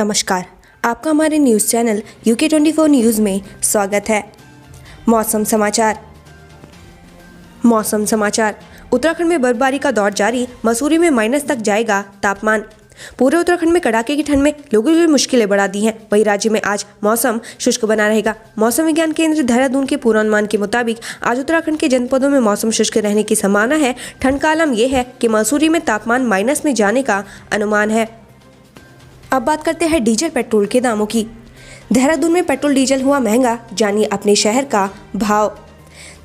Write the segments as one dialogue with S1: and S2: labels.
S1: नमस्कार, आपका हमारे न्यूज़ चैनल UK24 न्यूज़ में स्वागत है। मौसम समाचार। उत्तराखंड में बर्फबारी का दौर जारी, मसूरी में माइनस तक जाएगा तापमान। पूरे उत्तराखंड में कड़ाके की ठंड में लोगों की मुश्किलें बढ़ा दी हैं। वहीं राज्य में आज मौसम शुष्क बना रहेगा। मौसम विज्ञान केंद्र देहरादून के पूर्वानुमान के मुताबिक आज उत्तराखंड के जनपदों में मौसम शुष्क रहने की संभावना है। ठंड का आलम यह है कि मसूरी में तापमान माइनस में जाने का अनुमान है। अब बात करते हैं डीजल पेट्रोल के दामों की। देहरादून में पेट्रोल डीजल हुआ महंगा, जानिए अपने शहर का भाव।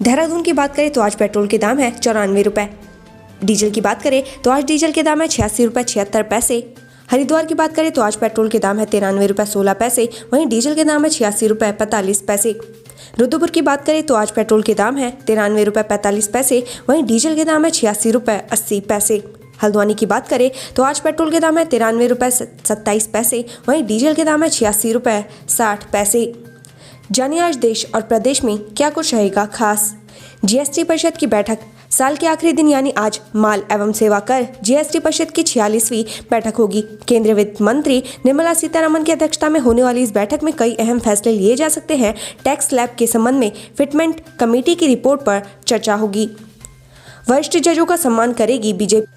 S1: देहरादून की बात करें तो आज पेट्रोल के दाम है 94 रुपये। डीजल की बात करें तो आज डीजल के दाम है 86 रुपये 76 पैसे। हरिद्वार की बात करें तो आज पेट्रोल के दाम है 93 रुपये 16 पैसे। वहीं डीजल के दाम है 86 रुपये 45 पैसे। रुद्रपुर की बात करें तो आज पेट्रोल के दाम है 93 रुपये 45 पैसे। वहीं डीजल के दाम है 86 रुपये 80 पैसे। हल्द्वानी की बात करें तो आज पेट्रोल के दाम है 93 रुपये 27 पैसे। वहीं डीजल के दाम है 86 रुपये 60 पैसे। जानिए आज देश और प्रदेश में क्या कुछ रहेगा खास। जीएसटी परिषद की बैठक। साल के आखिरी दिन यानी आज माल एवं सेवा कर जीएसटी परिषद की 46वीं बैठक होगी। केंद्रीय वित्त मंत्री निर्मला सीतारमण की अध्यक्षता में होने वाली इस बैठक में कई अहम फैसले लिए जा सकते हैं। टैक्स स्लैब के संबंध में फिटमेंट कमेटी की रिपोर्ट पर चर्चा होगी। वरिष्ठ जजों का सम्मान करेगी बीजेपी।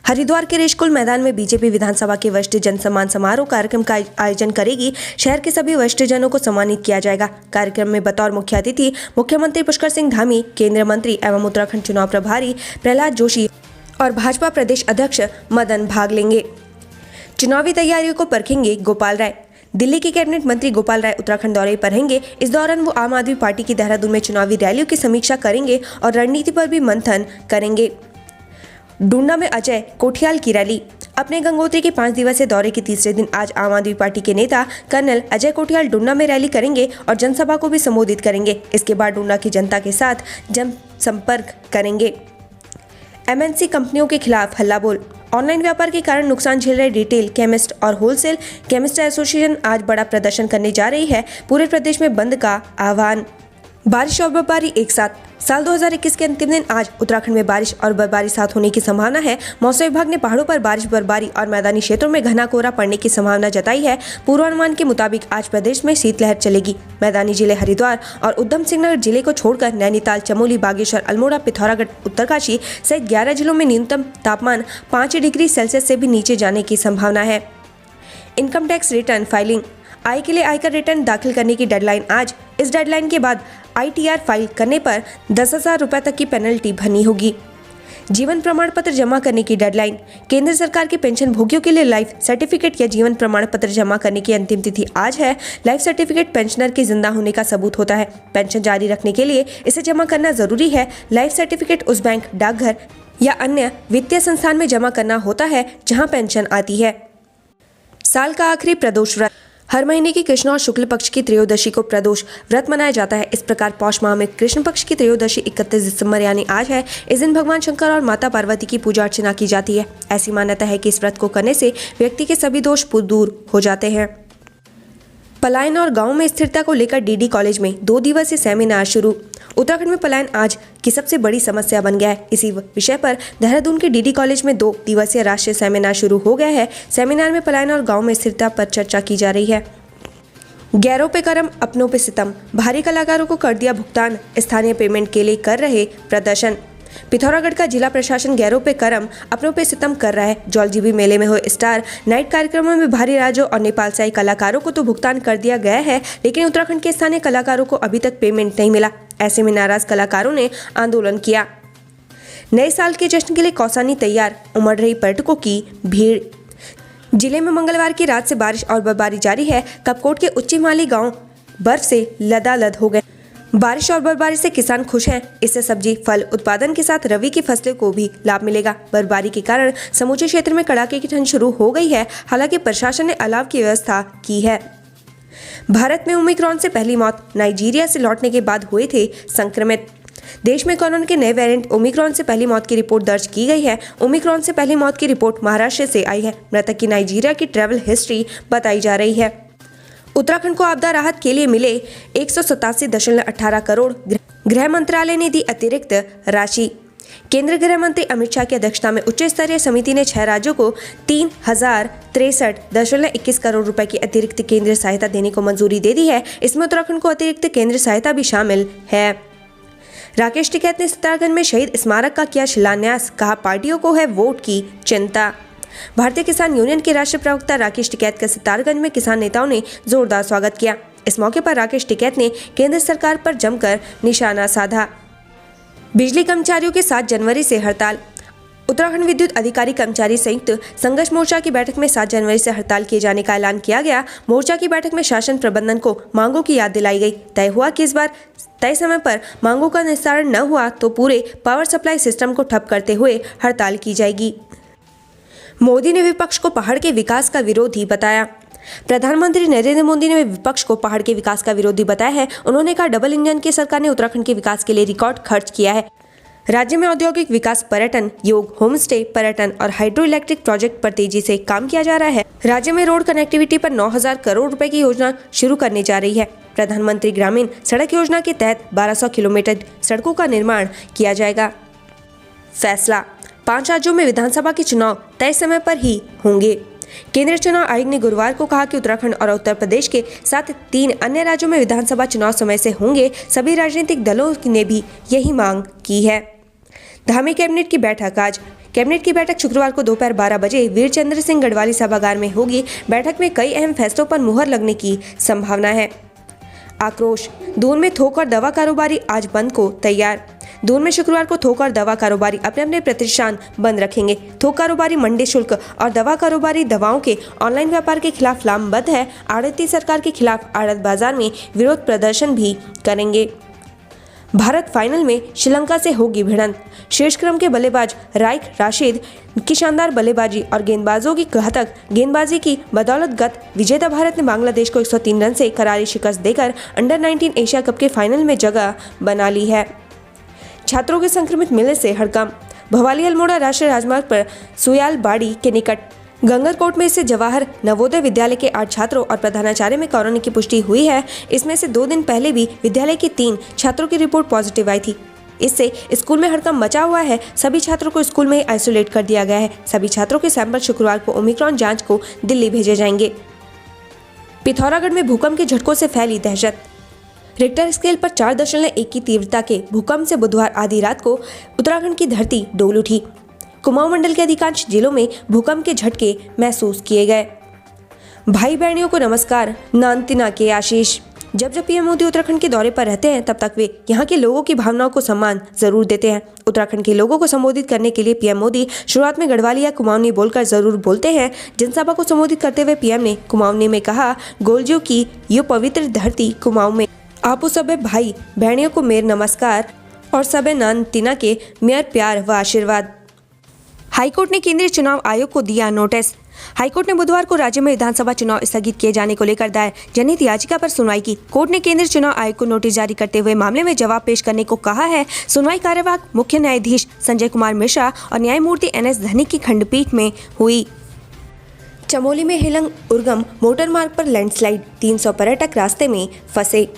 S1: हरिद्वार के रेशकुल मैदान में बीजेपी विधानसभा के वरिष्ठ जन सम्मान समारोह कार्यक्रम का आयोजन करेगी। शहर के सभी वरिष्ठ जनों को सम्मानित किया जाएगा। कार्यक्रम में बतौर मुख्य अतिथि मुख्यमंत्री पुष्कर सिंह धामी, केंद्रीय मंत्री एवं उत्तराखंड चुनाव प्रभारी प्रहलाद जोशी और भाजपा प्रदेश अध्यक्ष मदन भाग लेंगे। चुनावी तैयारियों को परखेंगे गोपाल राय। दिल्ली के कैबिनेट मंत्री गोपाल राय उत्तराखंड दौरे पर रहेंगे। इस दौरान वो आम आदमी पार्टी की देहरादून में चुनावी रैलियों की समीक्षा करेंगे और रणनीति पर भी मंथन करेंगे। डूंडा में अजय कोठियाल की रैली। अपने गंगोत्री के 5 दिवसीय दौरे के तीसरे दिन आज आम आदमी पार्टी के नेता कर्नल अजय कोठियाल डूंडा में रैली करेंगे और जनसभा को भी संबोधित करेंगे। इसके बाद डूंडा की जनता के साथ जनसंपर्क करेंगे। एमएनसी कंपनियों के खिलाफ हल्ला बोल। ऑनलाइन व्यापार के कारण नुकसान झेल रहे रिटेल केमिस्ट और होलसेल केमिस्ट एसोसिएशन आज बड़ा प्रदर्शन करने जा रही है। पूरे प्रदेश में बंद का आह्वान। बारिश और बर्फबारी एक साथ। साल 2021 के अंतिम दिन आज उत्तराखंड में बारिश और बर्फबारी साथ होने की संभावना है। मौसम विभाग ने पहाड़ों पर बारिश, बर्फबारी और मैदानी क्षेत्रों में घना कोहरा पड़ने की संभावना जताई है। पूर्वानुमान के मुताबिक आज प्रदेश में शीतलहर चलेगी। मैदानी जिले हरिद्वार और उधम सिंह नगर जिले को छोड़कर नैनीताल, चमोली, बागेश्वर, अल्मोड़ा, पिथौरागढ़, उत्तरकाशी सहित 11 जिलों में न्यूनतम तापमान 5 डिग्री सेल्सियस से भी नीचे जाने की संभावना है। Income tax return filing. आय के लिए आयकर रिटर्न दाखिल करने की डेडलाइन आज। इस डेडलाइन के बाद ITR फाइल करने पर 10,000 रुपये तक की पेनल्टी भरनी होगी। जीवन प्रमाण पत्र जमा करने की डेडलाइन। केंद्र सरकार के पेंशन भोगियों के लिए लाइफ सर्टिफिकेट या जीवन प्रमाण पत्र जमा करने की अंतिम तिथि आज है। लाइफ सर्टिफिकेट पेंशनर के जिंदा होने का सबूत होता है। पेंशन जारी रखने के लिए इसे जमा करना जरूरी है। लाइफ सर्टिफिकेट उस बैंक, डाकघर या अन्य वित्तीय संस्थान में जमा करना होता है जहाँ पेंशन आती है। साल का आखिरी प्रदोष व्रत। हर महीने की कृष्ण और शुक्ल पक्ष की त्रयोदशी को प्रदोष व्रत मनाया जाता है। इस प्रकार पौष माह में कृष्ण पक्ष की त्रयोदशी 31 दिसंबर यानी आज है। इस दिन भगवान शंकर और माता पार्वती की पूजा अर्चना की जाती है। ऐसी मान्यता है कि इस व्रत को करने से व्यक्ति के सभी दोष दूर हो जाते हैं। पलायन और गाँव में स्थिरता को लेकर DD कॉलेज में 2 दिवसीय सेमिनार शुरू। उत्तराखंड में पलायन आज की सबसे बड़ी समस्या बन गया है। इसी विषय पर देहरादून के DD कॉलेज में 2 दिवसीय राष्ट्रीय सेमिनार शुरू हो गया है। सेमिनार में पलायन और गांव में स्थिरता पर चर्चा की जा रही है। गैरों पे करम, अपनों पे सितम। भारी कलाकारों को कर दिया भुगतान, स्थानीय पेमेंट के लिए कर रहे प्रदर्शन। पिथौरागढ़ का जिला प्रशासन गैरों पे करम, अपनों पे सितम कर रहा है। जौलजीबी मेले में हुए स्टार नाइट कार्यक्रमों में बाहरी राज्यों और नेपाल से आए कलाकारों को तो भुगतान कर दिया गया है, लेकिन उत्तराखंड के स्थानीय कलाकारों को अभी तक पेमेंट नहीं मिला। ऐसे में नाराज कलाकारों ने आंदोलन किया। नए साल के जश्न के लिए कौसानी तैयार, उमड़ रही पर्यटकों की भीड़। जिले में मंगलवार की रात से बारिश और बर्फबारी जारी है। कपकोट के उच्च हिमालयी गांव बर्फ से लदालद हो गए। बारिश और बर्फबारी से किसान खुश हैं। इससे सब्जी फल उत्पादन के साथ रबी की फसलों को भी लाभ मिलेगा। बर्फबारी के कारण समूचे क्षेत्र में कड़ाके की ठंड शुरू हो गई है। हालांकि प्रशासन ने अलाव की व्यवस्था की है। भारत में ओमिक्रॉन से पहली मौत। नाइजीरिया से लौटने के बाद हुए थे संक्रमित। देश में कोरोना के नए वेरिएंट ओमिक्रॉन से पहली मौत की रिपोर्ट दर्ज की गई है। ओमिक्रॉन से पहली मौत की रिपोर्ट महाराष्ट्र से आई है। मृतक की नाइजीरिया की ट्रैवल हिस्ट्री बताई जा रही है। उत्तराखंड को आपदा राहत के लिए मिले 187.18 करोड़। गृह मंत्रालय ने दी अतिरिक्त राशि। केंद्रीय गृह मंत्री अमित शाह की अध्यक्षता में उच्च स्तरीय समिति ने 6 राज्यों को 3063.21 करोड़ रुपए की अतिरिक्त केंद्रीय सहायता देने को मंजूरी दे दी है। इसमें उत्तराखंड को अतिरिक्त केंद्रीय सहायता भी शामिल है। राकेश टिकैत ने सितारगंज में शहीद स्मारक का किया शिलान्यास, कहा पार्टियों को है वोट की चिंता। भारतीय किसान यूनियन के राष्ट्रीय प्रवक्ता राकेश टिकैत का सितारगंज में किसान नेताओं ने जोरदार स्वागत किया। इस मौके पर राकेश टिकैत ने केंद्र सरकार पर जमकर निशाना साधा। बिजली कर्मचारियों के 7 जनवरी से हड़ताल। उत्तराखंड विद्युत अधिकारी कर्मचारी संयुक्त संघर्ष मोर्चा की बैठक में 7 जनवरी से हड़ताल किए जाने का ऐलान किया गया। मोर्चा की बैठक में शासन प्रबंधन को मांगों की याद दिलाई गई। तय हुआ कि इस बार तय समय पर मांगों का निस्तारण न हुआ तो पूरे पावर सप्लाई सिस्टम को ठप करते हुए हड़ताल की जाएगी। मोदी ने विपक्ष को पहाड़ के विकास का विरोधी बताया। प्रधानमंत्री नरेंद्र मोदी ने विपक्ष को पहाड़ के विकास का विरोधी बताया है। उन्होंने कहा डबल इंजन की सरकार ने उत्तराखंड के विकास के लिए रिकॉर्ड खर्च किया है। राज्य में औद्योगिक विकास, पर्यटन, योग, होम स्टे, पर्यटन और हाइड्रो इलेक्ट्रिक प्रोजेक्ट पर तेजी से काम किया जा रहा है। राज्य में रोड कनेक्टिविटी पर 9000 करोड़ रुपए की योजना शुरू करने जा रही है। प्रधानमंत्री ग्रामीण सड़क योजना के तहत 1200 किलोमीटर सड़कों का निर्माण किया जाएगा। फैसला, 5 राज्यों में विधानसभा के चुनाव तय समय पर ही होंगे। केंद्रीय चुनाव आयोग ने गुरुवार को कहा कि उत्तराखंड और उत्तर प्रदेश के साथ 3 अन्य राज्यों में विधानसभा चुनाव समय से होंगे। सभी राजनीतिक दलों ने भी यही मांग की है। धामी कैबिनेट की बैठक आज। कैबिनेट की बैठक शुक्रवार को दोपहर 12 बजे वीरचंद्र सिंह गढ़वाली सभागार में होगी। बैठक में कई अहम फैसलों पर मुहर लगने की संभावना है। आक्रोश, दून में थोक और दवा कारोबारी आज बंद को तैयार। दून में शुक्रवार को थोक और दवा कारोबारी अपने अपने प्रतिष्ठान बंद रखेंगे। थोक कारोबारी मंडी शुल्क और दवा कारोबारी दवाओं के ऑनलाइन व्यापार के खिलाफ लामबंद है। आड़ती सरकार के खिलाफ आड़त बाजार में विरोध प्रदर्शन भी करेंगे। भारत फाइनल में श्रीलंका से होगी भिड़ंत। शीर्ष क्रम के बल्लेबाज राइक राशिद की शानदार बल्लेबाजी और गेंदबाजों की घातक गेंदबाजी की बदौलत गत विजेता भारत ने बांग्लादेश को 103 रन से करारी शिकस्त देकर अंडर 19 एशिया कप के फाइनल में जगह बना ली है। छात्रों के संक्रमित मिलने से हड़कंप। भवाली अल्मोड़ा राष्ट्रीय राजमार्ग पर सुयालबाड़ी के निकट गंगरकोट में स्थित जवाहर नवोदय विद्यालय के 8 छात्रों और प्रधानाचार्य में कोरोना की पुष्टि हुई है। इसमें से 2 दिन पहले भी विद्यालय के 3 छात्रों की रिपोर्ट पॉजिटिव आई थी। इससे स्कूल में हड़कंप मचा हुआ है। सभी छात्रों को स्कूल में ही आइसोलेट कर दिया गया है। सभी छात्रों के सैंपल शुक्रवार को ओमिक्रॉन जांच को दिल्ली भेजे जाएंगे। पिथौरागढ़ में भूकंप के झटकों से फैली दहशत। रिक्टर स्केल पर 4.1 की तीव्रता के भूकंप से बुधवार आधी रात को उत्तराखंड की धरती डोल उठी। कुमाऊं मंडल के अधिकांश जिलों में भूकंप के झटके महसूस किए गए। भाई बहनियों को नमस्कार, नानतिना के आशीष। जब पीएम मोदी उत्तराखंड के दौरे पर रहते हैं तब तक वे यहाँ के लोगों की भावनाओं को सम्मान जरूर देते हैं। उत्तराखंड के लोगों को संबोधित करने के लिए पीएम मोदी शुरुआत में गढ़वाली या कुमाऊनी बोलकर जरूर बोलते हैं। जनसभा को संबोधित करते हुए पीएम ने कुमाऊनी में कहा, गोलजू की यो पवित्र धरती कुमाऊं में आपो सबे भाई बहनियों को मेर नमस्कार और सबे नानतिना के मेर प्यार व आशीर्वाद। हाईकोर्ट ने केंद्रीय चुनाव आयोग को दिया नोटिस। हाईकोर्ट ने बुधवार को राज्य में विधानसभा चुनाव स्थगित किए जाने को लेकर दायर जनहित याचिका पर सुनवाई की। कोर्ट ने केंद्रीय चुनाव आयोग को नोटिस जारी करते हुए मामले में जवाब पेश करने को कहा है। सुनवाई कार्यवाहक मुख्य न्यायाधीश संजय कुमार मिश्रा और न्यायमूर्ति NS धनिक की खंडपीठ में हुई। चमोली में हेलंग उर्गम मोटर मार्ग पर लैंडस्लाइड, 300 पर्यटक रास्ते में फंसे।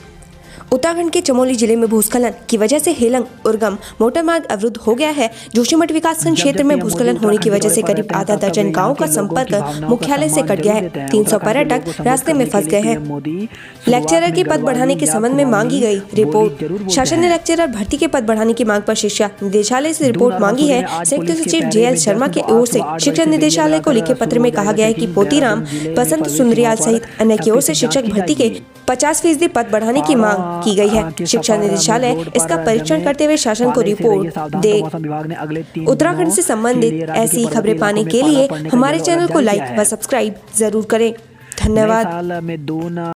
S1: उत्तराखंड के चमोली जिले में भूस्खलन की वजह से हेलंग उर्गम मोटर मार्ग अवरुद्ध हो गया है। जोशीमठ विकासखंड क्षेत्र में भूस्खलन होने की वजह से करीब आधा दर्जन गांवों का संपर्क मुख्यालय से कट गया है। 300 पर्यटक रास्ते में फंस गए हैं। लेक्चरर के पद बढ़ाने के संबंध में मांगी गई रिपोर्ट। शासन ने लेक्चरर भर्ती के पद बढ़ाने की मांग पर शिक्षा निदेशालय से रिपोर्ट मांगी है। संयुक्त सचिव JL शर्मा की ओर से शिक्षा निदेशालय को लिखे पत्र में कहा गया है कि पोतीराम, बसंत सुंदरियाल सहित अन्य की ओर से शिक्षक भर्ती के 50% पद बढ़ाने की मांग की गई है। शिक्षा निदेशालय इसका परीक्षण करते हुए शासन को रिपोर्ट दे। उत्तराखंड से संबंधित ऐसी खबरें पाने के लिए हमारे चैनल को लाइक व सब्सक्राइब जरूर करें। धन्यवाद।